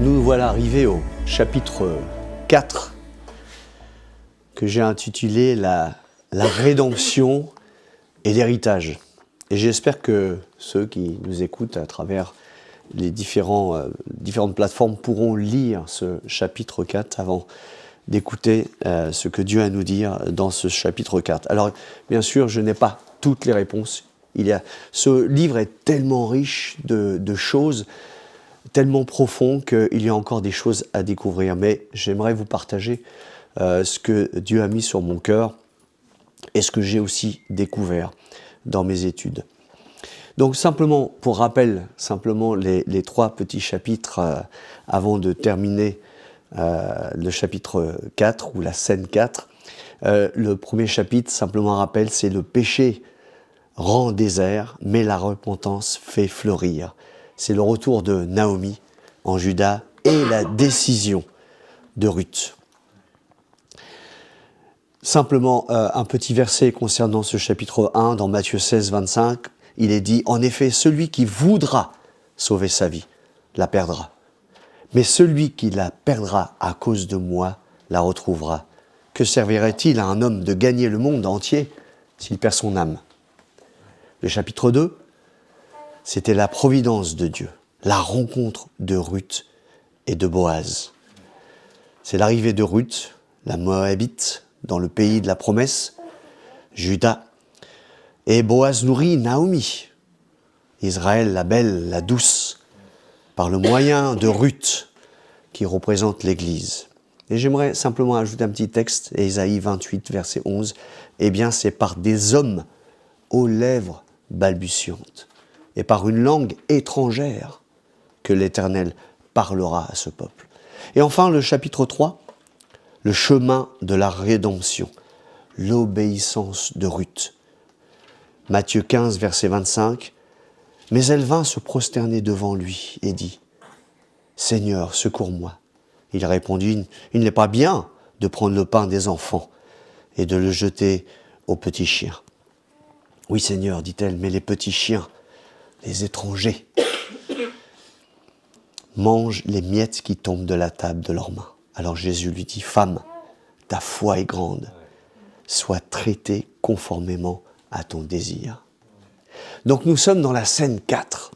Nous voilà arrivés au chapitre 4 que j'ai intitulé la rédemption et l'héritage. Et j'espère que ceux qui nous écoutent à travers les différentes plateformes pourront lire ce chapitre 4 avant d'écouter ce que Dieu a à nous dire dans ce chapitre 4. Alors, bien sûr, je n'ai pas toutes les réponses. Ce livre est tellement riche de choses, tellement profond qu'il y a encore des choses à découvrir. Mais j'aimerais vous partager ce que Dieu a mis sur mon cœur et ce que j'ai aussi découvert dans mes études. Donc simplement, pour rappel, les 3 petits chapitres avant de terminer le chapitre 4 ou la scène 4. Le premier chapitre, simplement un rappel, c'est le péché rend désert, mais la repentance fait fleurir. C'est le retour de Naomi en Juda et la décision de Ruth. Simplement, un petit verset concernant ce chapitre 1, dans Matthieu 16, 25, il est dit « En effet, celui qui voudra sauver sa vie, la perdra. Mais celui qui la perdra à cause de moi, la retrouvera. Que servirait-il à un homme de gagner le monde entier s'il perd son âme ?» Le chapitre 2, c'était la providence de Dieu, la rencontre de Ruth et de Boaz. C'est l'arrivée de Ruth, la Moabite, dans le pays de la promesse, Juda. Et Boaz nourrit Naomi, Israël la belle, la douce, par le moyen de Ruth, qui représente l'Église. Et j'aimerais simplement ajouter un petit texte, Ésaïe 28, verset 11. Eh bien, c'est par des hommes aux lèvres balbutiantes et par une langue étrangère que l'Éternel parlera à ce peuple. Et enfin, le chapitre 3, le chemin de la rédemption, l'obéissance de Ruth. Matthieu 15, verset 25. Mais elle vint se prosterner devant lui et dit « Seigneur, secours-moi. » Il répondit « Il n'est pas bien de prendre le pain des enfants et de le jeter aux petits chiens. » « Oui, Seigneur, dit-elle, mais les petits chiens, les étrangers, mangent les miettes qui tombent de la table de leurs mains. » Alors Jésus lui dit « Femme, ta foi est grande, sois traitée conformément à ton désir. » Donc nous sommes dans la scène 4.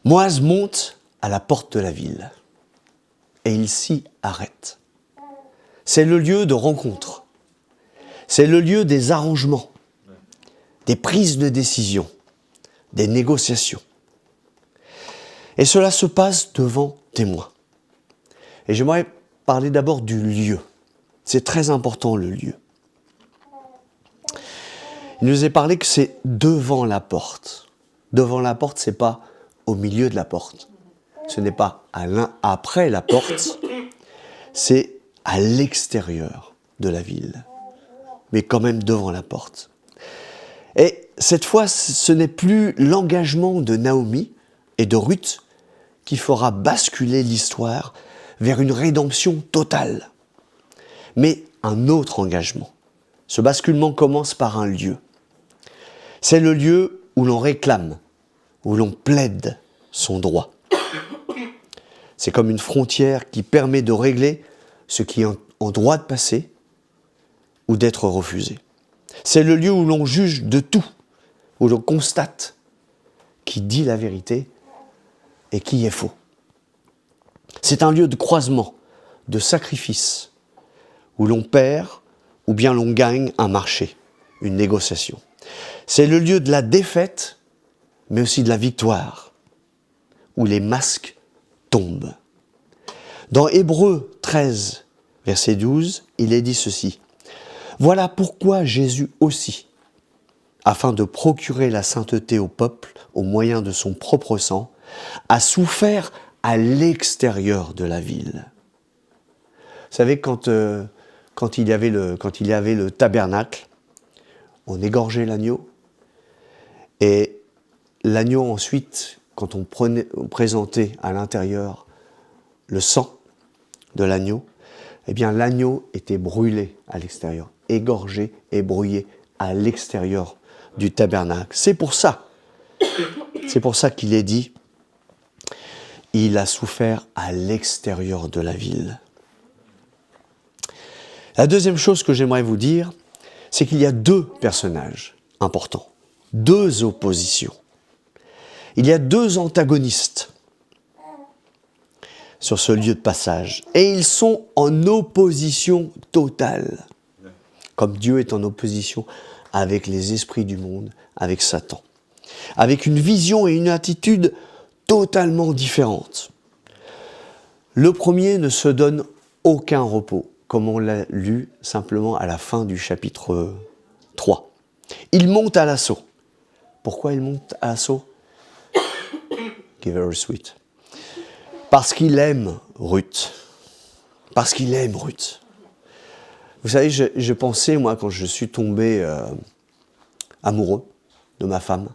Boaz monte à la porte de la ville et il s'y arrête. C'est le lieu de rencontre. C'est le lieu des arrangements, des prises de décision, des négociations. Et cela se passe devant témoins. Et j'aimerais parler d'abord du lieu. C'est très important, le lieu. Il nous est parlé que c'est devant la porte. Devant la porte, ce n'est pas au milieu de la porte. Ce n'est pas après la porte, c'est à l'extérieur de la ville. Mais quand même devant la porte. Et cette fois, ce n'est plus l'engagement de Naomi et de Ruth qui fera basculer l'histoire vers une rédemption totale, mais un autre engagement. Ce basculement commence par un lieu. C'est le lieu où l'on réclame, où l'on plaide son droit. C'est comme une frontière qui permet de régler ce qui est en droit de passer ou d'être refusé. C'est le lieu où l'on juge de tout, où l'on constate qui dit la vérité et qui est faux. C'est un lieu de croisement, de sacrifice, où l'on perd ou bien l'on gagne un marché, une négociation. C'est le lieu de la défaite, mais aussi de la victoire, où les masques tombent. Dans Hébreux 13, verset 12, il est dit ceci. Voilà pourquoi Jésus aussi, afin de procurer la sainteté au peuple au moyen de son propre sang, a souffert à l'extérieur de la ville. Vous savez, quand il y avait le tabernacle, on égorgeait l'agneau, et l'agneau ensuite, quand on présentait à l'intérieur le sang de l'agneau, eh bien l'agneau était brûlé à l'extérieur, égorgé et brouillé à l'extérieur du tabernacle. C'est pour ça qu'il est dit il a souffert à l'extérieur de la ville. La deuxième chose que j'aimerais vous dire, c'est qu'il y a deux personnages importants, deux oppositions. Il y a deux antagonistes sur ce lieu de passage. Et ils sont en opposition totale. Comme Dieu est en opposition avec les esprits du monde, avec Satan. Avec une vision et une attitude totalement différentes. Le premier ne se donne aucun repos, comme on l'a lu simplement à la fin du chapitre 3. Il monte à l'assaut. Pourquoi il monte à l'assaut? Give her a sweet. Parce qu'il aime Ruth. Parce qu'il aime Ruth. Vous savez, je pensais, moi, quand je suis tombé amoureux de ma femme,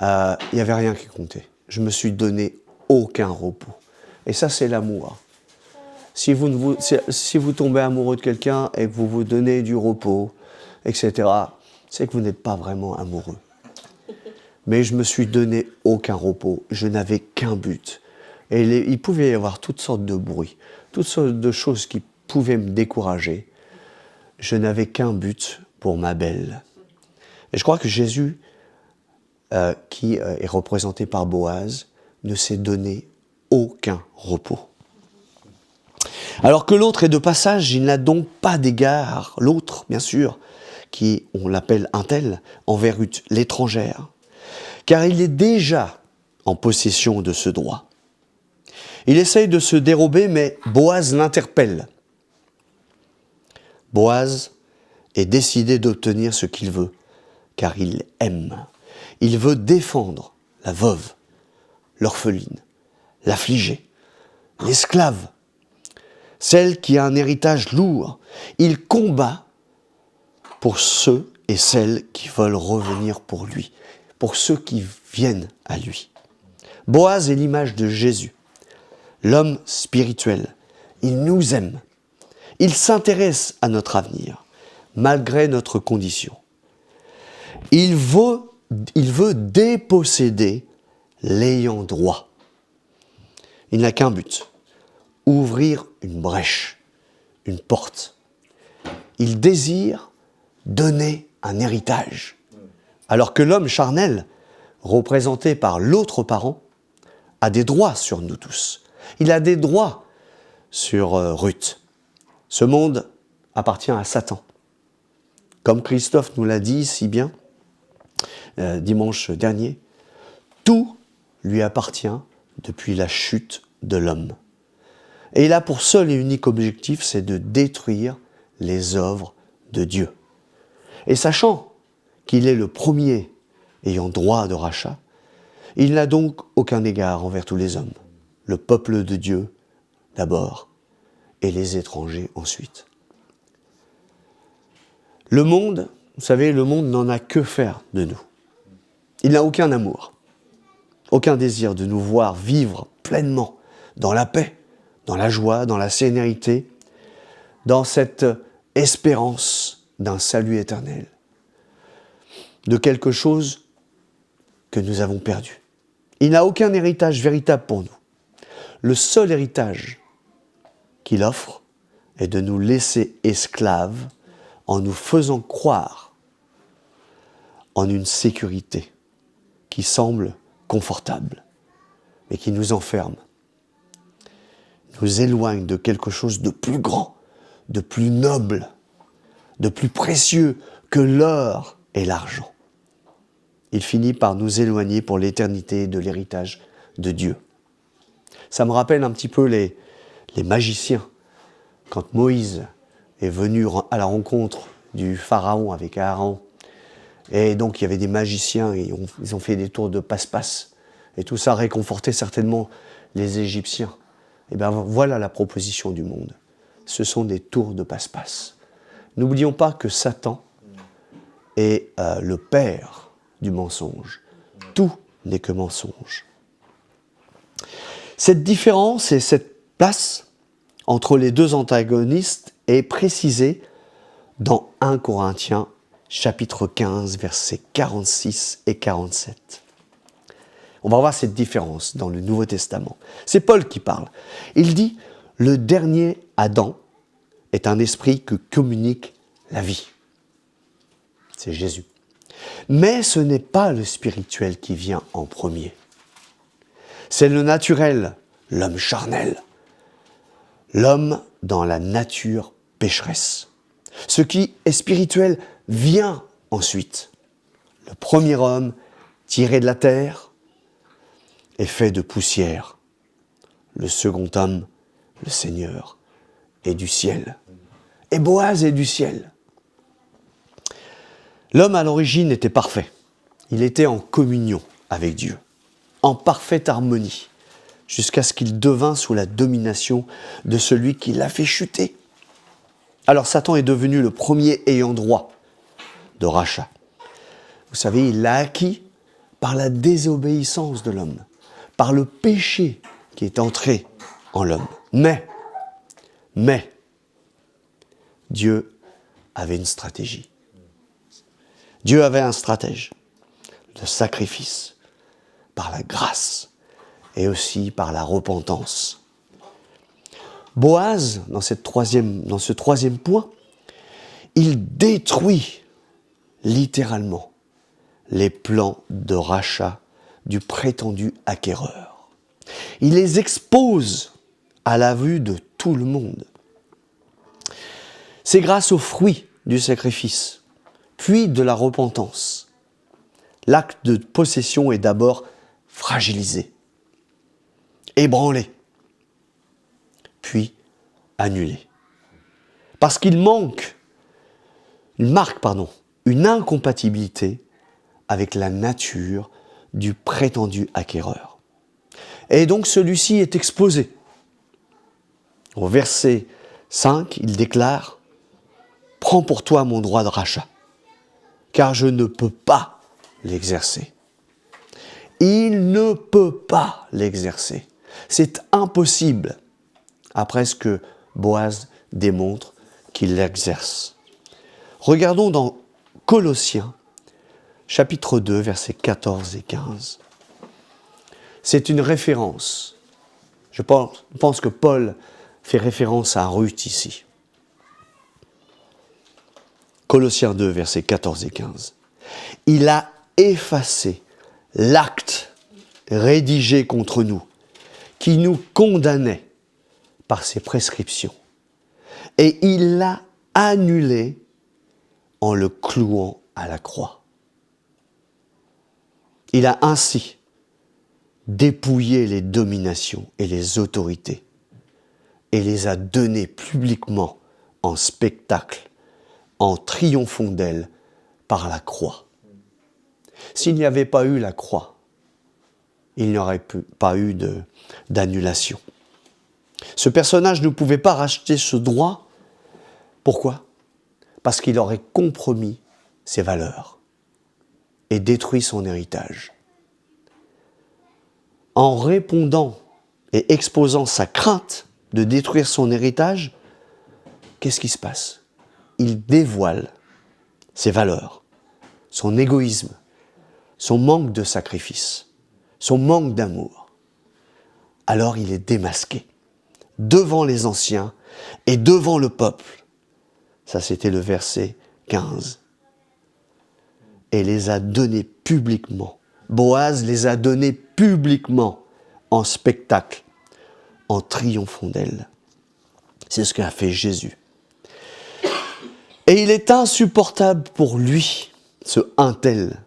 il n'y avait rien qui comptait. Je me suis donné aucun repos. Et ça, c'est l'amour. Si vous tombez amoureux de quelqu'un et que vous vous donnez du repos, etc., c'est que vous n'êtes pas vraiment amoureux. Mais je me suis donné aucun repos. Je n'avais qu'un but. Et il pouvait y avoir toutes sortes de bruits, toutes sortes de choses qui pouvaient me décourager. Je n'avais qu'un but pour ma belle. Et je crois que Jésus, qui est représenté par Boaz, ne s'est donné aucun repos. Alors que l'autre est de passage, il n'a donc pas d'égard, l'autre, bien sûr, qui, on l'appelle un tel, envers Ruth, l'étrangère, car il est déjà en possession de ce droit. Il essaye de se dérober, mais Boaz l'interpelle. Boaz est décidé d'obtenir ce qu'il veut, car il aime. Il veut défendre la veuve, l'orpheline, l'affligée, l'esclave, celle qui a un héritage lourd. Il combat pour ceux et celles qui veulent revenir pour lui, pour ceux qui viennent à lui. Boaz est l'image de Jésus, l'homme spirituel. Il nous aime. Il s'intéresse à notre avenir, malgré notre condition. Il veut déposséder l'ayant droit. Il n'a qu'un but, ouvrir une brèche, une porte. Il désire donner un héritage. Alors que l'homme charnel, représenté par l'autre parent, a des droits sur nous tous. Il a des droits sur Ruth. Ce monde appartient à Satan. Comme Christophe nous l'a dit si bien, dimanche dernier, tout lui appartient depuis la chute de l'homme. Et il a pour seul et unique objectif, c'est de détruire les œuvres de Dieu. Et sachant qu'il est le premier ayant droit de rachat, il n'a donc aucun égard envers tous les hommes, le peuple de Dieu d'abord, et les étrangers ensuite. Le monde, vous savez, le monde n'en a que faire de nous. Il n'a aucun amour, aucun désir de nous voir vivre pleinement dans la paix, dans la joie, dans la sérénité, dans cette espérance d'un salut éternel, de quelque chose que nous avons perdu. Il n'a aucun héritage véritable pour nous. Le seul héritage qu'il offre est de nous laisser esclaves en nous faisant croire en une sécurité qui semble confortable, mais qui nous enferme, nous éloigne de quelque chose de plus grand, de plus noble, de plus précieux que l'or et l'argent. Il finit par nous éloigner pour l'éternité de l'héritage de Dieu. Ça me rappelle un petit peu les magiciens. Quand Moïse est venu à la rencontre du Pharaon avec Aaron, et donc il y avait des magiciens, et ils ont fait des tours de passe-passe, et tout ça réconfortait certainement les Égyptiens. Et bien voilà la proposition du monde. Ce sont des tours de passe-passe. N'oublions pas que Satan est le père du mensonge. Tout n'est que mensonge. Cette différence et cette place entre les deux antagonistes est précisée dans 1 Corinthiens chapitre 15, versets 46 et 47. On va voir cette différence dans le Nouveau Testament. C'est Paul qui parle. Il dit, le dernier Adam est un esprit que communique la vie. C'est Jésus. Mais ce n'est pas le spirituel qui vient en premier. C'est le naturel, l'homme charnel. L'homme dans la nature pécheresse. Ce qui est spirituel vient ensuite. Le premier homme, tiré de la terre, est fait de poussière. Le second homme, le Seigneur, est du ciel. Et Boaz est du ciel. L'homme à l'origine était parfait. Il était en communion avec Dieu, en parfaite harmonie, jusqu'à ce qu'il devint sous la domination de celui qui l'a fait chuter. Alors Satan est devenu le premier ayant droit de rachat. Vous savez, il l'a acquis par la désobéissance de l'homme, par le péché qui est entré en l'homme. Mais, Dieu avait une stratégie. Dieu avait un stratège, le sacrifice, par la grâce et aussi par la repentance. Boaz, dans ce troisième point, il détruit littéralement les plans de rachat du prétendu acquéreur. Il les expose à la vue de tout le monde. C'est grâce au fruit du sacrifice, puis de la repentance. L'acte de possession est d'abord fragilisé, ébranlé, puis annulé. Parce qu'il marque une incompatibilité avec la nature du prétendu acquéreur. Et donc celui-ci est exposé. Au verset 5, il déclare « Prends pour toi mon droit de rachat, car je ne peux pas l'exercer. » Il ne peut pas l'exercer. C'est impossible, après ce que Boaz démontre qu'il l'exerce. Regardons dans Colossiens, chapitre 2, versets 14 et 15. C'est une référence. Je pense que Paul fait référence à Ruth ici. Colossiens 2, versets 14 et 15. Il a effacé l'acte rédigé contre nous, qui nous condamnait par ses prescriptions. Et il l'a annulé en le clouant à la croix. Il a ainsi dépouillé les dominations et les autorités et les a données publiquement en spectacle, en triomphant d'elles par la croix. S'il n'y avait pas eu la croix, il n'y aurait pas eu d'annulation. Ce personnage ne pouvait pas racheter ce droit. Pourquoi ? Parce qu'il aurait compromis ses valeurs et détruit son héritage. En répondant et exposant sa crainte de détruire son héritage, qu'est-ce qui se passe ? Il dévoile ses valeurs, son égoïsme, son manque de sacrifice, son manque d'amour. Alors il est démasqué devant les anciens et devant le peuple. Ça, c'était le verset 15. Et les a donnés publiquement. Boaz les a donnés publiquement en spectacle, en triomphant d'elle. C'est ce qu'a fait Jésus. Et il est insupportable pour lui, ce un tel,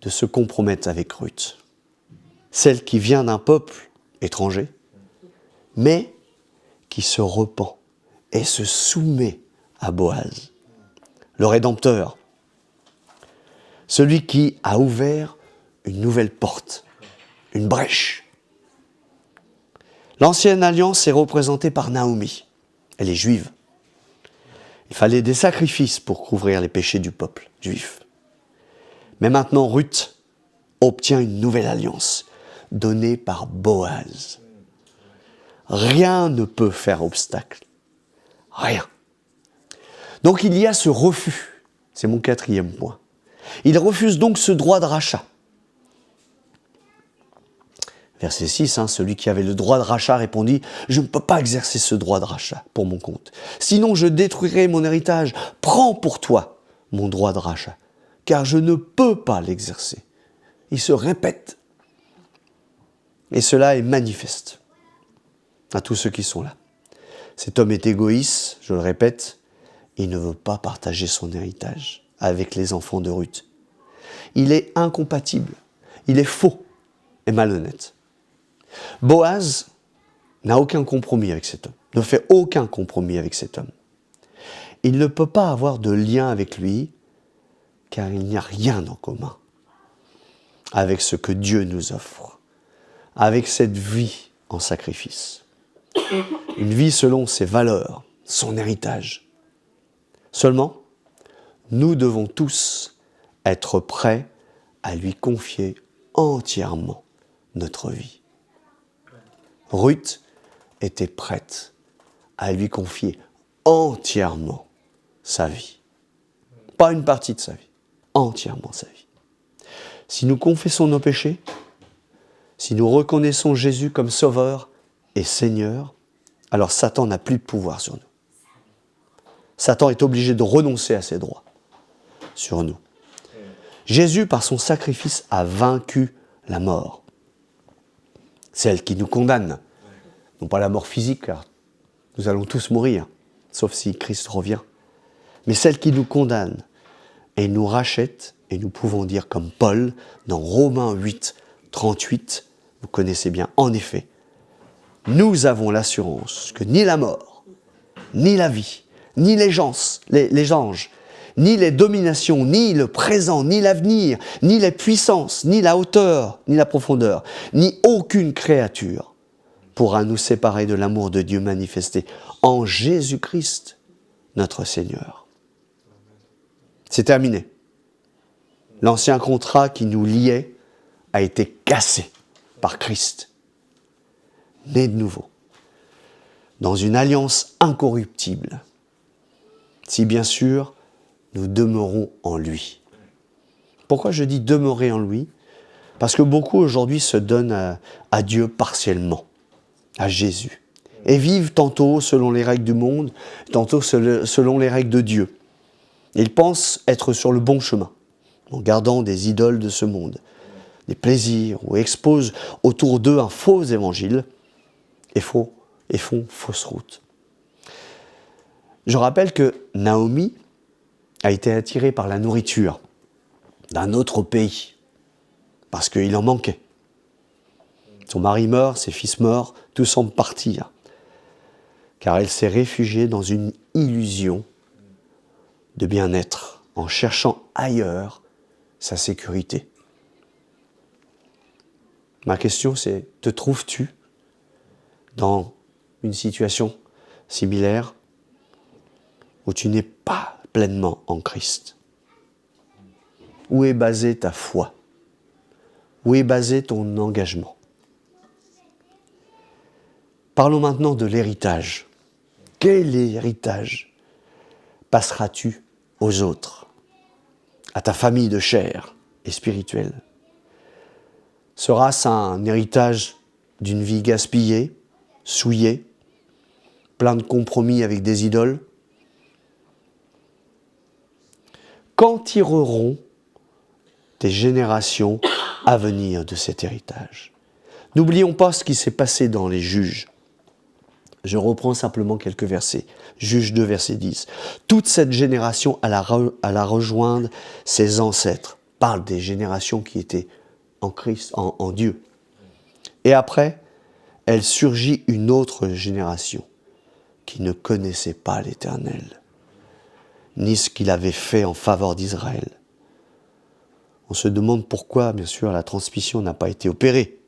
de se compromettre avec Ruth, celle qui vient d'un peuple étranger, mais qui se repent et se soumet à Boaz, le Rédempteur, celui qui a ouvert une nouvelle porte, une brèche. L'ancienne alliance est représentée par Naomi. Elle est juive. Il fallait des sacrifices pour couvrir les péchés du peuple juif. Mais maintenant, Ruth obtient une nouvelle alliance, donnée par Boaz. Rien ne peut faire obstacle. Rien. Donc il y a ce refus. C'est mon 4e point. Il refuse donc ce droit de rachat. Verset 6, celui qui avait le droit de rachat répondit « Je ne peux pas exercer ce droit de rachat pour mon compte. Sinon je détruirai mon héritage. Prends pour toi mon droit de rachat, car je ne peux pas l'exercer. » Il se répète. Et cela est manifeste à tous ceux qui sont là. Cet homme est égoïste, je le répète, il ne veut pas partager son héritage avec les enfants de Ruth. Il est incompatible, il est faux et malhonnête. Boaz n'a aucun compromis avec cet homme, ne fait aucun compromis avec cet homme. Il ne peut pas avoir de lien avec lui, car il n'y a rien en commun avec ce que Dieu nous offre, avec cette vie en sacrifice. Une vie selon ses valeurs, son héritage. Seulement, nous devons tous être prêts à lui confier entièrement notre vie. Ruth était prête à lui confier entièrement sa vie. Pas une partie de sa vie, entièrement sa vie. Si nous confessons nos péchés, si nous reconnaissons Jésus comme Sauveur et Seigneur, alors Satan n'a plus de pouvoir sur nous. Satan est obligé de renoncer à ses droits sur nous. Jésus, par son sacrifice, a vaincu la mort. Celle qui nous condamne. Non pas la mort physique, car nous allons tous mourir, sauf si Christ revient. Mais celle qui nous condamne et nous rachète, et nous pouvons dire comme Paul, dans Romains 8, 38, vous connaissez bien, en effet, nous avons l'assurance que ni la mort, ni la vie, ni les anges, ni les dominations, ni le présent, ni l'avenir, ni les puissances, ni la hauteur, ni la profondeur, ni aucune créature pourra nous séparer de l'amour de Dieu manifesté en Jésus-Christ, notre Seigneur. C'est terminé. L'ancien contrat qui nous liait a été cassé par Christ. Né de nouveau, dans une alliance incorruptible, si bien sûr nous demeurons en lui. Pourquoi je dis demeurer en lui ? Parce que beaucoup aujourd'hui se donnent à Dieu partiellement, à Jésus, et vivent tantôt selon les règles du monde, tantôt selon les règles de Dieu. Ils pensent être sur le bon chemin, en gardant des idoles de ce monde, des plaisirs, ou exposent autour d'eux un faux évangile, et font fausse route. Je rappelle que Naomi a été attirée par la nourriture d'un autre pays, parce qu'il en manquait. Son mari meurt, ses fils meurent, tout semble partir, car elle s'est réfugiée dans une illusion de bien-être, en cherchant ailleurs sa sécurité. Ma question c'est, te trouves-tu dans une situation similaire où tu n'es pas pleinement en Christ? Où est basée ta foi? Où est basé ton engagement? Parlons maintenant de l'héritage. Quel héritage passeras-tu aux autres, à ta famille de chair et spirituelle? Sera-ce un héritage d'une vie gaspillée, souillée, plein de compromis avec des idoles? Qu'en tireront tes générations à venir de cet héritage? N'oublions pas ce qui s'est passé dans les Juges. Je reprends simplement quelques versets. Juges 2, verset 10. Toute cette génération alla rejoindre ses ancêtres. Parle des générations qui étaient en Christ, en Dieu. Et après, elle surgit une autre génération qui ne connaissait pas l'Éternel, ni ce qu'il avait fait en faveur d'Israël. On se demande pourquoi, bien sûr, la transmission n'a pas été opérée.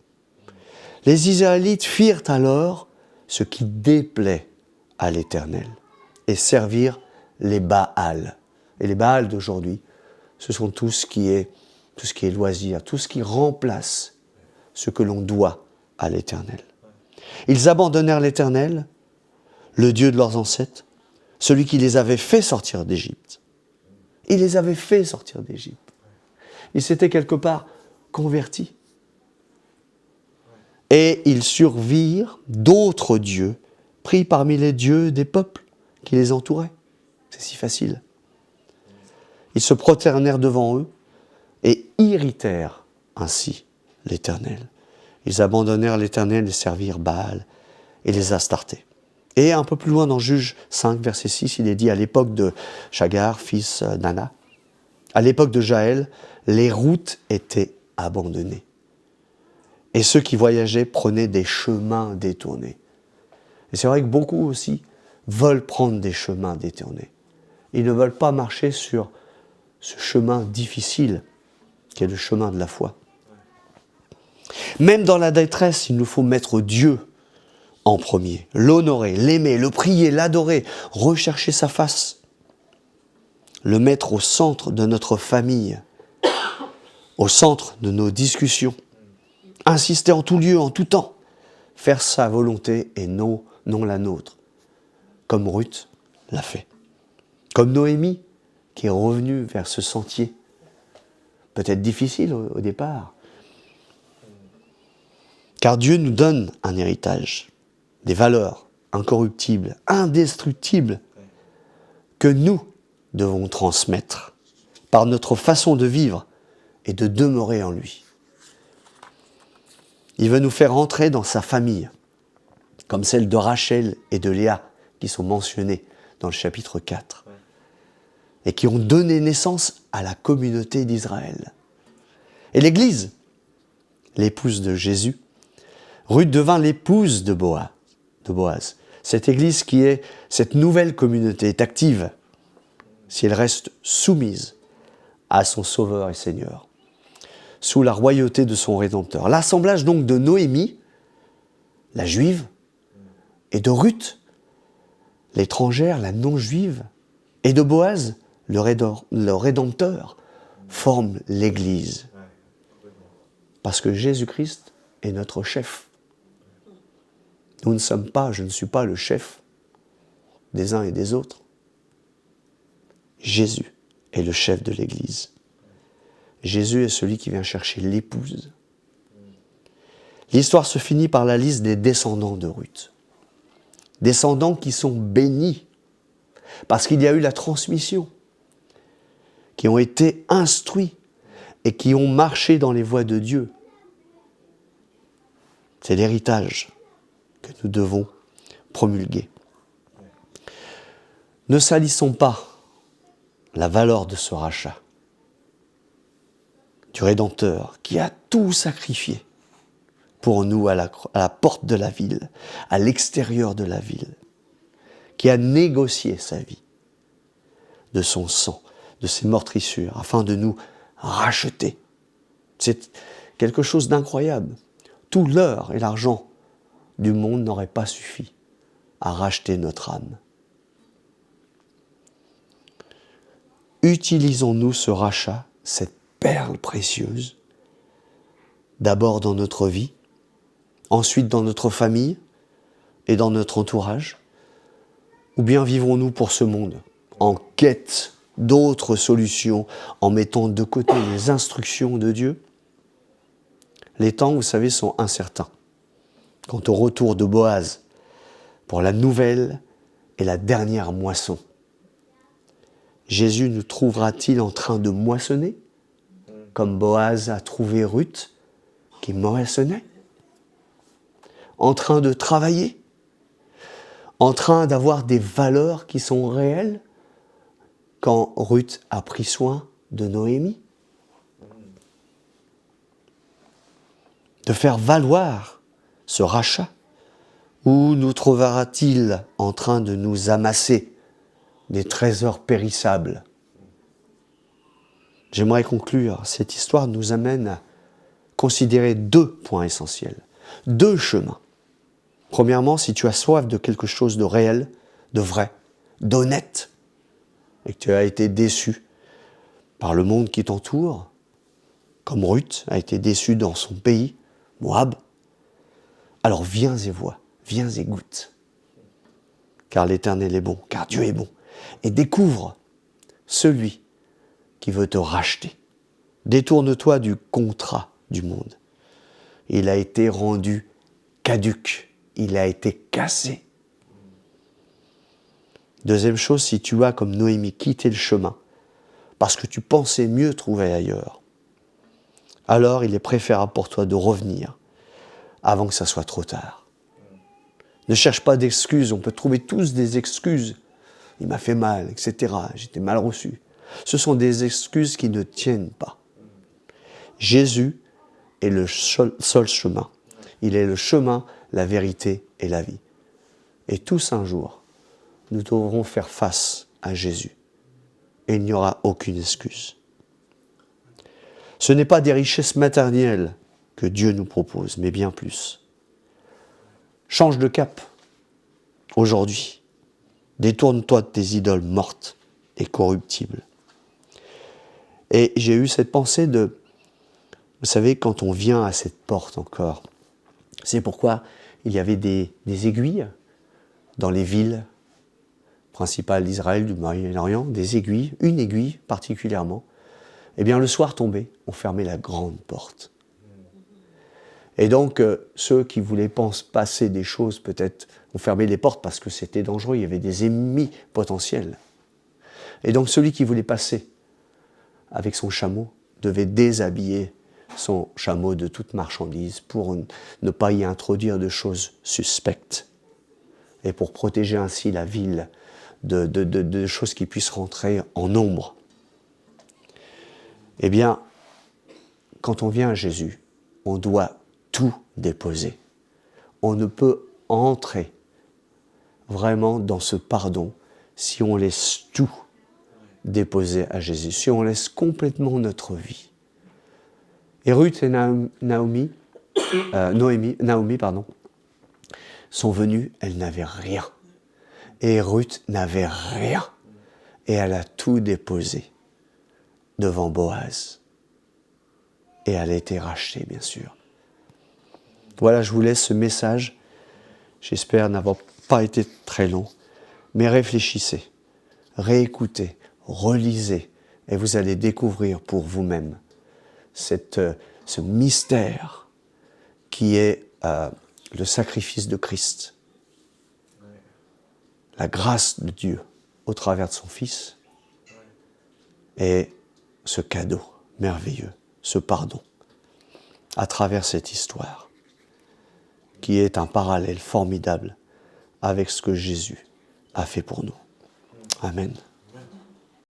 Les Israélites firent alors ce qui déplaît à l'Éternel et servirent les Baals. Et les Baals d'aujourd'hui, ce sont tout ce qui est loisir, tout ce qui remplace ce que l'on doit à l'Éternel. Ils abandonnèrent l'Éternel, le Dieu de leurs ancêtres, celui qui les avait fait sortir d'Égypte. Il les avait fait sortir d'Égypte. Ils s'étaient quelque part convertis. Et ils survirent d'autres dieux, pris parmi les dieux des peuples qui les entouraient. C'est si facile. Ils se prosternèrent devant eux et irritèrent ainsi l'Éternel. Ils abandonnèrent l'Éternel et servirent Baal et les Astartés. Et un peu plus loin dans Juge 5, verset 6, il est dit à l'époque de Chagar, fils d'Ana, à l'époque de Jaël, les routes étaient abandonnées. Et ceux qui voyageaient prenaient des chemins détournés. Et c'est vrai que beaucoup aussi veulent prendre des chemins détournés. Ils ne veulent pas marcher sur ce chemin difficile qui est le chemin de la foi. Même dans la détresse, il nous faut mettre Dieu en premier, l'honorer, l'aimer, le prier, l'adorer, rechercher sa face, le mettre au centre de notre famille, au centre de nos discussions, insister en tout lieu, en tout temps, faire sa volonté et non la nôtre, comme Ruth l'a fait, comme Noémie qui est revenue vers ce sentier, peut-être difficile au départ, car Dieu nous donne un héritage, des valeurs incorruptibles, indestructibles, que nous devons transmettre par notre façon de vivre et de demeurer en lui. Il veut nous faire entrer dans sa famille, comme celle de Rachel et de Léa, qui sont mentionnées dans le chapitre 4, et qui ont donné naissance à la communauté d'Israël. Et l'Église, l'épouse de Jésus, Ruth devint l'épouse de Boaz. Cette Église qui est cette nouvelle communauté est active si elle reste soumise à son Sauveur et Seigneur, sous la royauté de son Rédempteur. L'assemblage donc de Noémie, la juive, et de Ruth, l'étrangère, la non-juive, et de Boaz, le Rédempteur, forment l'Église. Parce que Jésus-Christ est notre chef. Je ne suis pas le chef des uns et des autres. Jésus est le chef de l'Église. Jésus est celui qui vient chercher l'épouse. L'histoire se finit par la liste des descendants de Ruth. Descendants qui sont bénis, parce qu'il y a eu la transmission, qui ont été instruits et qui ont marché dans les voies de Dieu. C'est l'héritage que nous devons promulguer. Ne salissons pas la valeur de ce rachat du Rédempteur qui a tout sacrifié pour nous à la porte de la ville, à l'extérieur de la ville, qui a négocié sa vie de son sang, de ses meurtrissures, afin de nous racheter. C'est quelque chose d'incroyable. Tout l'or et l'argent du monde n'auraient pas suffi à racheter notre âme. Utilisons-nous ce rachat, cette perle précieuse, d'abord dans notre vie, ensuite dans notre famille et dans notre entourage, ou bien vivons-nous pour ce monde, en quête d'autres solutions, en mettant de côté les instructions de Dieu? Les temps, vous savez, sont incertains. Quant au retour de Boaz pour la nouvelle et la dernière moisson, Jésus nous trouvera-t-il en train de moissonner, comme Boaz a trouvé Ruth, qui moissonnait? En train de travailler? En train d'avoir des valeurs qui sont réelles, quand Ruth a pris soin de Noémie? De faire valoir ce rachat? Ou nous trouvera-t-il en train de nous amasser des trésors périssables? J'aimerais conclure. Cette histoire nous amène à considérer deux points essentiels, deux chemins. Premièrement, si tu as soif de quelque chose de réel, de vrai, d'honnête, et que tu as été déçu par le monde qui t'entoure, comme Ruth a été déçue dans son pays, Moab, alors viens et vois, viens et goûte. Car l'Éternel est bon, car Dieu est bon. Et découvre celui qui veut te racheter. Détourne-toi du contrat du monde. Il a été rendu caduc, il a été cassé. Deuxième chose, si tu as, comme Noémie, quitté le chemin, parce que tu pensais mieux trouver ailleurs, alors il est préférable pour toi de revenir avant que ça soit trop tard. Ne cherche pas d'excuses, on peut trouver tous des excuses. Il m'a fait mal, etc. J'étais mal reçu. Ce sont des excuses qui ne tiennent pas. Jésus est le seul chemin. Il est le chemin, la vérité et la vie. Et tous un jour, nous devrons faire face à Jésus. Et il n'y aura aucune excuse. Ce n'est pas des richesses matérielles que Dieu nous propose, mais bien plus. Change de cap aujourd'hui. Détourne-toi de tes idoles mortes et corruptibles. Et j'ai eu cette pensée de, vous savez, quand on vient à cette porte encore, c'est pourquoi il y avait des aiguilles dans les villes principales d'Israël, du Moyen-Orient, des aiguilles, une aiguille particulièrement. Eh bien, le soir tombé, on fermait la grande porte. Et donc, ceux qui voulaient passer des choses, peut-être, ont fermé les portes parce que c'était dangereux, il y avait des ennemis potentiels. Et donc, celui qui voulait passer avec son chameau devait déshabiller son chameau de toute marchandise pour ne pas y introduire de choses suspectes et pour protéger ainsi la ville de choses qui puissent rentrer en nombre. Eh bien, quand on vient à Jésus, on doit tout déposer. On ne peut entrer vraiment dans ce pardon si on laisse tout déposer à Jésus, si on laisse complètement notre vie. Et Ruth et Naomi sont venues, elles n'avaient rien. Et Ruth n'avait rien. Et elle a tout déposé devant Boaz. Et elle a été rachetée, bien sûr. Voilà, je vous laisse ce message. J'espère n'avoir pas été très long. Mais réfléchissez, réécoutez, relisez. Et vous allez découvrir pour vous-même ce mystère qui est le sacrifice de Christ. La grâce de Dieu au travers de son Fils et ce cadeau merveilleux, ce pardon, à travers cette histoire, qui est un parallèle formidable avec ce que Jésus a fait pour nous. Amen.